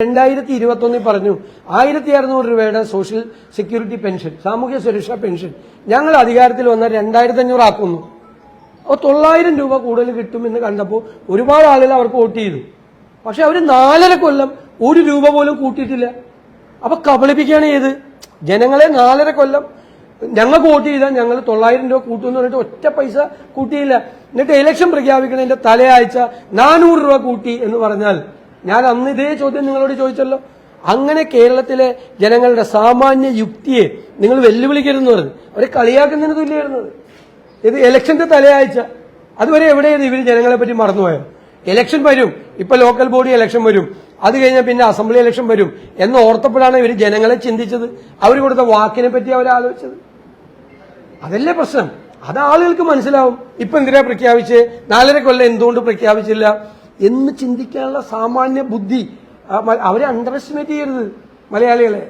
2021 പറഞ്ഞു 1600 രൂപയുടെ social security pension, സാമൂഹ്യ സുരക്ഷാ പെൻഷൻ ഞങ്ങൾ അധികാരത്തിൽ വന്ന 2500 ആക്കുന്നു. അപ്പോൾ 900 രൂപ കൂടുതൽ കിട്ടുമെന്ന് കണ്ടപ്പോൾ ഒരുപാട് ആളുകൾ അവർക്ക് വോട്ട് ചെയ്തു. പക്ഷെ അവർ 4.5 കൊല്ലം 1 രൂപ പോലും കൂട്ടിയിട്ടില്ല. അപ്പൊ കബളിപ്പിക്കുകയാണ് ചെയ്ത് ജനങ്ങളെ. 4.5 കൊല്ലം ഞങ്ങൾക്ക് വോട്ട് ചെയ്താൽ ഞങ്ങൾ 900 രൂപ കൂട്ടുമെന്ന് പറഞ്ഞിട്ട് ഒറ്റ പൈസ കൂട്ടിയില്ല. എന്നിട്ട് ഇലക്ഷൻ പ്രഖ്യാപിക്കുന്നതിന്റെ തലയാഴ്ച 400 രൂപ കൂട്ടി എന്ന് പറഞ്ഞാൽ, ഞാൻ അന്ന് ഇതേ ചോദ്യം നിങ്ങളോട് ചോദിച്ചല്ലോ. അങ്ങനെ കേരളത്തിലെ ജനങ്ങളുടെ സാമാന്യ യുക്തിയെ നിങ്ങൾ വെല്ലുവിളിക്കരുതെന്ന് പറഞ്ഞു. അവരെ കളിയാക്കുന്നതിന് തുല്യമായിരുന്നത്. ഇത് ഇലക്ഷന്റെ തലയാഴ്ച. അതുവരെ എവിടെയാണ് ഇവർ ജനങ്ങളെ പറ്റി മറന്നുപോയത്? ഇലക്ഷൻ വരും, ഇപ്പൊ ലോക്കൽ ബോഡി ഇലക്ഷൻ വരും, അത് കഴിഞ്ഞാൽ പിന്നെ അസംബ്ലി ഇലക്ഷൻ വരും എന്ന് ഓർത്തപ്പോഴാണ് ഇവർ ജനങ്ങളെ ചിന്തിച്ചത്. അവർ കൊടുത്ത വാക്കിനെ പറ്റി അവർ ആലോചിച്ചത്. അതല്ലേ പ്രശ്നം. അത് ആളുകൾക്ക് മനസ്സിലാവും. ഇപ്പൊ എന്തിനാ പ്രഖ്യാപിച്ച് 4.5 കൊല്ലം എന്തുകൊണ്ട് പ്രഖ്യാപിച്ചില്ല എന്ന് ചിന്തിക്കാനുള്ള സാമാന്യ ബുദ്ധി അവരെ അണ്ടർ എസ്റ്റിമേറ്റ് ചെയ്യരുത് മലയാളികളെ.